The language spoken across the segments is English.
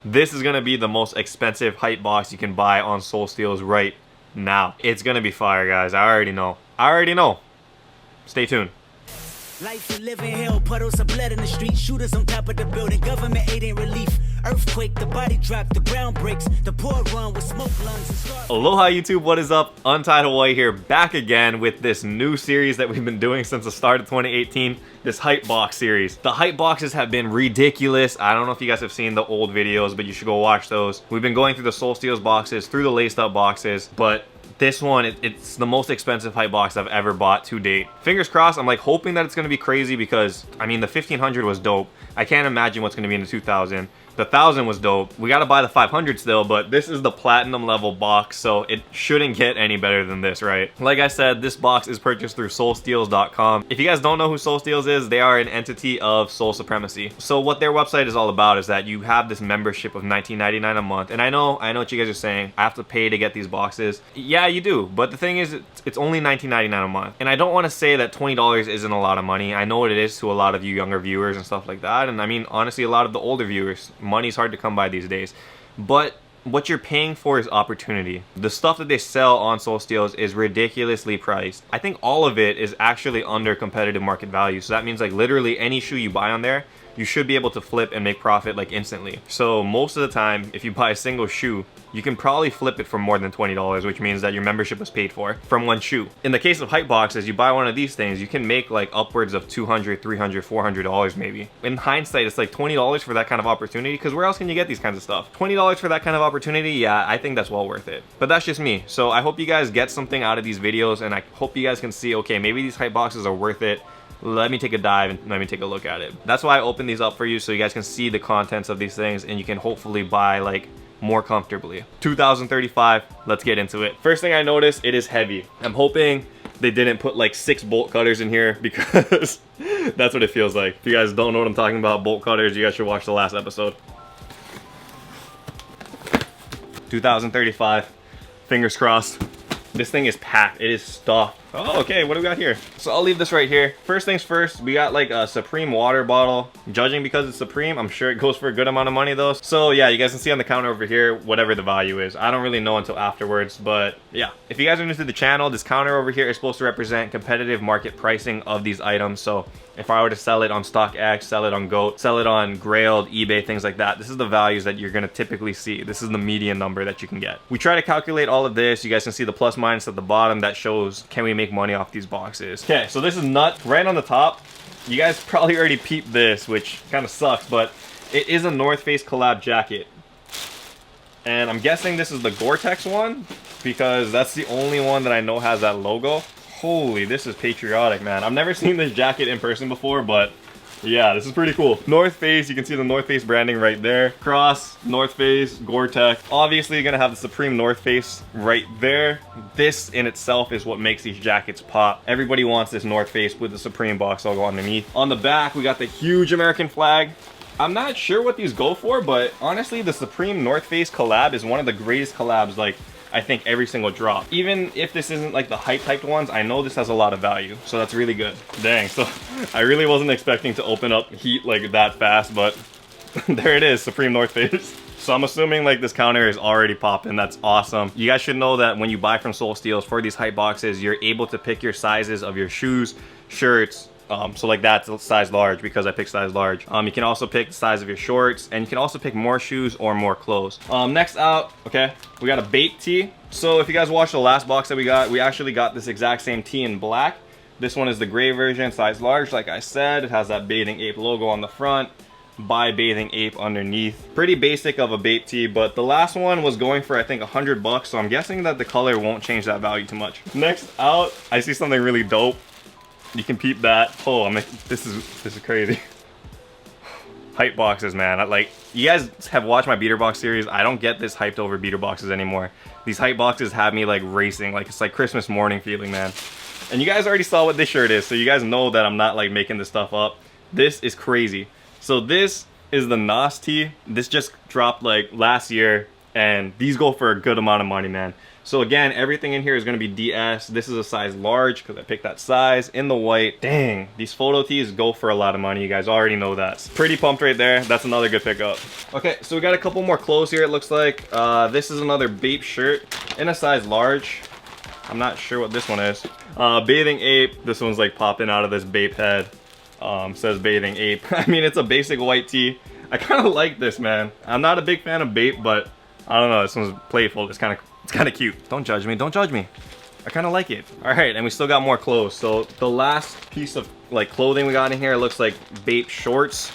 This is gonna be the most expensive hype box you can buy on Soul Steals right now. It's gonna be fire, guys. I already know. Stay tuned. Life you live in hell, puddles of blood in the street, shooters on top of the building, government aid ain't relief. Earthquake, the body drop, the ground breaks, the poor run with smoke lungs and scar. Aloha YouTube, what is up? Untied Hawaii here, back again with this new series that we've been doing since the start of 2018, this hype box series. The hype boxes have been ridiculous. I don't know if you guys have seen the old videos, but you should go watch those. We've been going through the Soul Steals boxes, through the laced up boxes, but this one, it's the most expensive hype box I've ever bought to date. Fingers crossed, I'm like hoping that it's gonna be crazy because, I mean, the 1500 was dope. I can't imagine what's gonna be in the 2000. The 1000 was dope. We gotta buy the 500 still, but this is the platinum level box, so it shouldn't get any better than this, right? Like I said, this box is purchased through soulsteals.com. If you guys don't know who Soul Steals is, they are an entity of Soul Supremacy. So what their website is all about is that you have this membership of $19.99 a month. And I know what you guys are saying. I have to pay to get these boxes. Yeah, you do. But the thing is, it's only $19.99 a month. And I don't want to say that $20 isn't a lot of money. I know what it is to a lot of you younger viewers and stuff like that. And I mean, honestly, a lot of the older viewers, money's hard to come by these days. But what you're paying for is opportunity. The stuff that they sell on Soul Steals is ridiculously priced. I think all of it is actually under competitive market value. So that means like literally any shoe you buy on there, you should be able to flip and make profit like instantly. So most of the time, if you buy a single shoe, you can probably flip it for more than $20, which means that your membership was paid for from one shoe. In the case of hype boxes, you buy one of these things, you can make like upwards of $200, $300, $400 maybe. In hindsight, it's like $20 for that kind of opportunity, because where else can you get these kinds of stuff? $20 for that kind of opportunity, yeah, I think that's well worth it. But that's just me. So I hope you guys get something out of these videos, and I hope you guys can see, okay, maybe these hype boxes are worth it. Let me take a dive and let me take a look at it. That's why I opened these up for you, so you guys can see the contents of these things and you can hopefully buy like more comfortably. 2035, let's get into it. First thing I noticed, it is heavy. I'm hoping they didn't put like 6 bolt cutters in here, because that's what it feels like. If you guys don't know what I'm talking about, bolt cutters, you guys should watch the last episode. 2035, fingers crossed. This thing is packed, it is stuffed. Oh, okay, what do we got here? So I'll leave this right here. First things first, we got like a Supreme water bottle. Judging because it's Supreme, I'm sure it goes for a good amount of money though. So yeah, you guys can see on the counter over here, whatever the value is. I don't really know until afterwards, but yeah. If you guys are new to the channel, this counter over here is supposed to represent competitive market pricing of these items. So if I were to sell it on StockX, sell it on GOAT, sell it on Grailed, eBay, things like that, this is the values that you're gonna typically see. This is the median number that you can get. We try to calculate all of this. You guys can see the plus minus at the bottom that shows, can we make money off these boxes? Okay, so this is nut right on the top. You guys probably already peeped this, which kind of sucks, but it is a North Face collab jacket. And I'm guessing this is the Gore-Tex one, because that's the only one that I know has that logo. Holy, this is patriotic, man. I've never seen this jacket in person before, but yeah, this is pretty cool. North Face, you can see the North Face branding right there. Cross, North Face, Gore-Tex. Obviously, you're gonna have the Supreme North Face right there. This in itself is what makes these jackets pop. Everybody wants this North Face with the Supreme box logo underneath. On the back, we got the huge American flag. I'm not sure what these go for, but honestly, the Supreme North Face collab is one of the greatest collabs, like, I think every single drop. Even if this isn't like the hyped ones, I know this has a lot of value, so that's really good. Dang, so I really wasn't expecting to open up heat like that fast, but there it is, Supreme North Face. So I'm assuming like this counter is already popping. That's awesome. You guys should know that when you buy from Soul Steals for these hype boxes, you're able to pick your sizes of your shoes, shirts. So like that's size large because I picked size large. You can also pick the size of your shorts, and you can also pick more shoes or more clothes. Next out, okay, we got a bait tee. So if you guys watched the last box that we actually got this exact same tee in black. This one is the gray version, size large, like I said. It has that Bathing Ape logo on the front, by Bathing Ape underneath. Pretty basic of a bait tee, but the last one was going for I think $100, so I'm guessing that the color won't change that value too much. Next out, I see something really dope. You can peep that. Oh, I'm like, this is crazy. Hype boxes, man. Like, you guys have watched my beater box series. I don't get this hyped over beater boxes anymore. These hype boxes have me like racing. Like, it's like Christmas morning feeling, man. And you guys already saw what this shirt is, so you guys know that I'm not like making this stuff up. This is crazy. So this is the Nas tee. This just dropped like last year. and these go for a good amount of money, man. So again, everything in here is going to be DS. This is a size large because I picked that size in the white. Dang, these photo tees go for a lot of money. You guys already know that. Pretty pumped right there. That's another good pickup. Okay, so we got a couple more clothes here, it looks like. This is another Bape shirt in a size large. I'm not sure what this one is. Bathing Ape. This one's like popping out of this Bape head. Says Bathing Ape. I mean, it's a basic white tee. I kind of like this, man. I'm not a big fan of Bape, but I don't know. This one's playful. It's kind of cute. Don't judge me. Don't judge me. I kind of like it. All right, and we still got more clothes. So the last piece of like clothing we got in here, it looks like Bape shorts.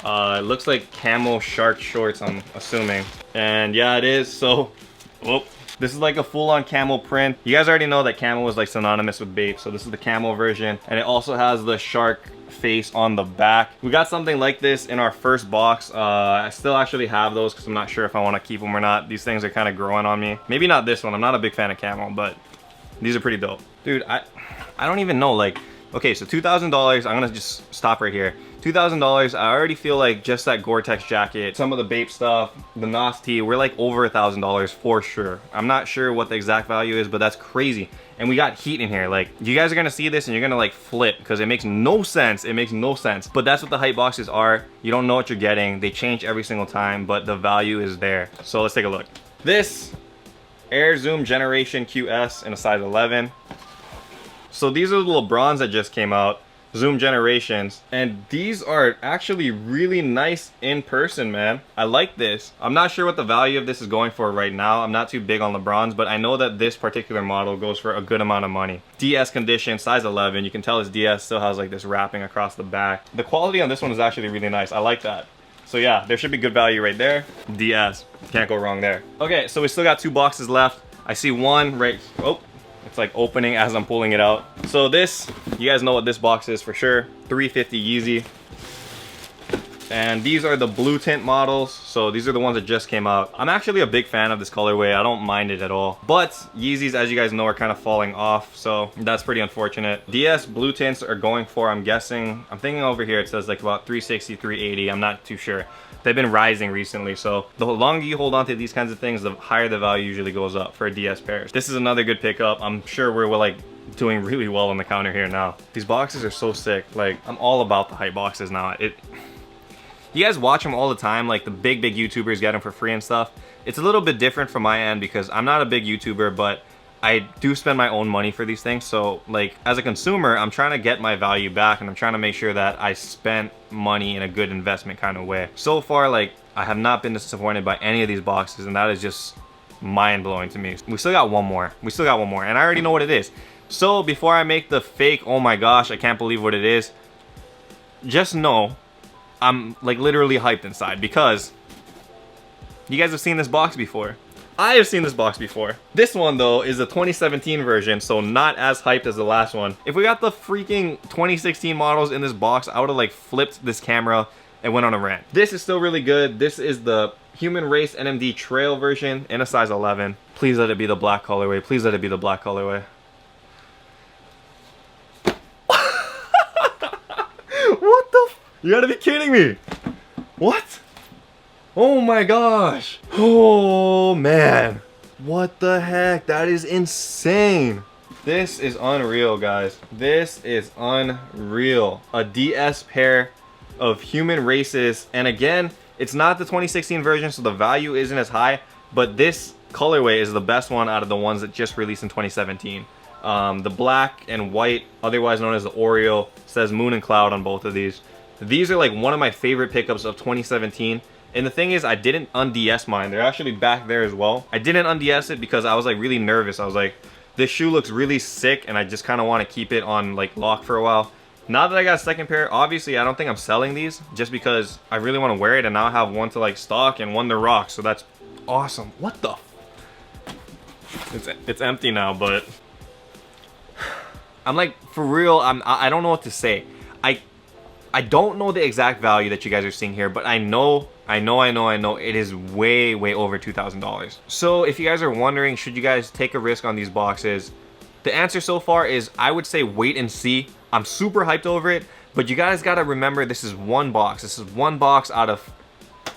It looks like camo shark shorts, I'm assuming. And yeah, it is. So, whoop. This is like a full-on camo print. You guys already know that camo was like synonymous with Bape, so this is the camo version. And it also has the shark face on the back. We got something like this in our first box. I still actually have those because I'm not sure if I want to keep them or not. These things are kind of growing on me. Maybe not this one. I'm not a big fan of camo, but these are pretty dope. Dude, I don't even know, like, okay, so $2,000, I'm gonna just stop right here. $2,000, I already feel like just that Gore-Tex jacket, some of the Bape stuff, the Nos tee, we're like over $1,000 for sure. I'm not sure what the exact value is, but that's crazy. And we got heat in here. Like, you guys are gonna see this and you're gonna like flip because it makes no sense. It makes no sense. But that's what the hype boxes are. You don't know what you're getting. They change every single time, but the value is there. So let's take a look. This Air Zoom Generation QS in a size 11. So these are the little bronze that just came out. Zoom Generations, and these are actually really nice in person, man. I like this. I'm not sure what the value of this is going for right now. I'm not too big on the bronze, but I know that this particular model goes for a good amount of money. DS condition, size 11. You can tell this DS still has like this wrapping across the back. The quality on this one is actually really nice. I like that. So yeah, there should be good value right there. DS, can't go wrong there. Okay, so we still got 2 boxes left. I see one right, oh, it's like opening as I'm pulling it out. So this, you guys know what this box is for sure. 350 Yeezy. And these are the blue tint models. So these are the ones that just came out. I'm actually a big fan of this colorway. I don't mind it at all. But Yeezys, as you guys know, are kind of falling off. So that's pretty unfortunate. DS blue tints are going for, I'm guessing, I'm thinking over here it says like about 360, 380. I'm not too sure. They've been rising recently, so the longer you hold on to these kinds of things, the higher the value usually goes up for a DS pair. This is another good pickup. I'm sure we're like doing really well on the counter here now. These boxes are so sick. Like, I'm all about the hype boxes now. You guys watch them all the time, like the big YouTubers get them for free and stuff. It's a little bit different from my end because I'm not a big YouTuber, but I do spend my own money for these things. So like, as a consumer, I'm trying to get my value back and I'm trying to make sure that I spent money in a good investment kind of way. So far, like, I have not been disappointed by any of these boxes, and that is just mind-blowing to me. We still got one more. We still got one more, and I already know what it is. So before I make the fake, oh my gosh, I can't believe what it is, just know I'm like literally hyped inside because you guys have seen this box before. I have seen this box before. This one though is the 2017 version, so not as hyped as the last one. If we got the freaking 2016 models in this box, I would have like flipped this camera and went on a rant. This is still really good. This is the Human Race NMD Trail version in a size 11. Please let it be the black colorway. Please let it be the black colorway. What the f— you gotta be kidding me. What? Oh my gosh. Oh man. What the heck? That is insane. This is unreal, guys. This is unreal. A DS pair of Human Races. And again, it's not the 2016 version, so the value isn't as high, but this colorway is the best one out of the ones that just released in 2017. The black and white, otherwise known as the Oreo, says Moon and Cloud on both of these. These are like one of my favorite pickups of 2017. And the thing is, I didn't un-DS mine. They're actually back there as well. I didn't un-DS it because I was like really nervous. I was like, this shoe looks really sick and I just kind of want to keep it on like lock for a while. Now that I got a second pair, obviously I don't think I'm selling these just because I really want to wear it, and now I have one to like stock and one to rock. So that's awesome. What the f— it's empty now, but I'm like, for real, I don't know what to say. I don't know the exact value that you guys are seeing here, but I know it is way over $2,000. So if you guys are wondering, should you guys take a risk on these boxes, the answer so far is I would say wait and see. I'm super hyped over it, but you guys gotta remember this is one box. This is one box out of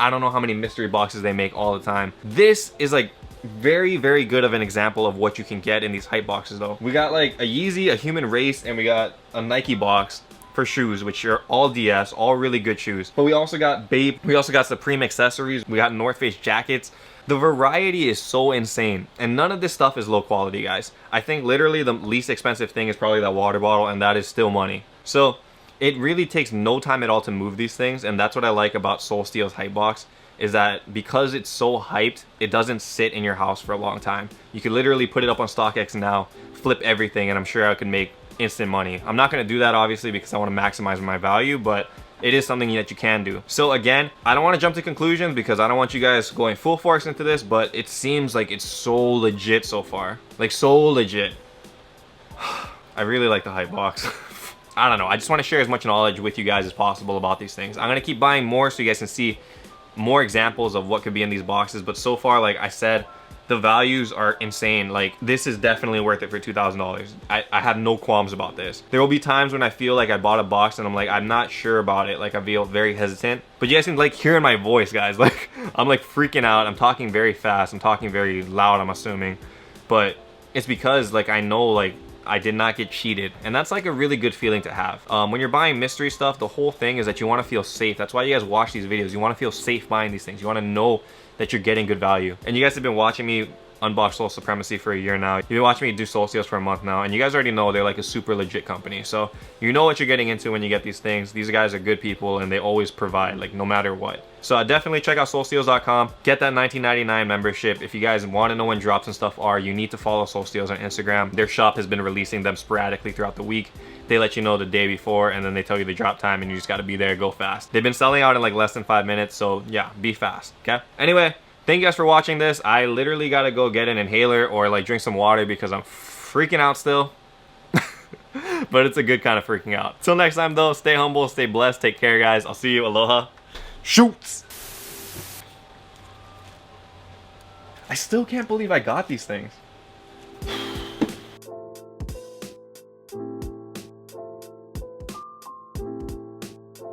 I don't know how many mystery boxes they make all the time. This is like very, very good of an example of what you can get in these hype boxes though. We got like a Yeezy, a Human Race, and we got a Nike box for shoes, which are all DS, all really good shoes. But we also got Bape, we also got Supreme accessories, we got North Face jackets. The variety is so insane, and none of this stuff is low quality, guys. I think literally the least expensive thing is probably that water bottle, and that is still money. So it really takes no time at all to move these things, and that's what I like about Soul Steel's hype box, is that because it's so hyped, it doesn't sit in your house for a long time. You can literally put it up on StockX now, flip everything, and I'm sure I could make instant money. I'm not going to do that obviously because I want to maximize my value, but it is something that you can do. So again, I don't want to jump to conclusions because I don't want you guys going full force into this, but it seems like it's so legit so far. Like so legit. I really like the hype box. I don't know. I just want to share as much knowledge with you guys as possible about these things. I'm going to keep buying more so you guys can see more examples of what could be in these boxes. But so far, like I said, the values are insane. Like this is definitely worth it for $2,000. I have no qualms about this. There will be times when I feel like I bought a box and I'm like, I'm not sure about it. Like I feel very hesitant. But you guys can like hearing my voice, guys. Like I'm like freaking out. I'm talking very fast. I'm talking very loud, I'm assuming. But it's because like I know like I did not get cheated, and that's like a really good feeling to have. When you're buying mystery stuff, the whole thing is that you want to feel safe. That's why you guys watch these videos. You want to feel safe buying these things. You want to know that you're getting good value. And you guys have been watching me unbox Soul Supremacy for a year now. You've been watching me do Soul Steals for a month now, and you guys already know they're like a super legit company. So you know what you're getting into when you get these things. These guys are good people, and they always provide, like no matter what. So definitely check out soulsteals.com. Get that $19.99 membership. If you guys want to know when drops and stuff are, you need to follow Soul Steals on Instagram. Their shop has been releasing them sporadically throughout the week. They let you know the day before, and then they tell you the drop time, and you just got to be there, go fast. They've been selling out in like less than 5 minutes, so yeah, be fast, okay? Anyway, thank you guys for watching this. I literally got to go get an inhaler or like drink some water because I'm freaking out still. But it's a good kind of freaking out. Till next time though, stay humble, stay blessed, take care guys. I'll see you. Aloha. Shoots. I still can't believe I got these things.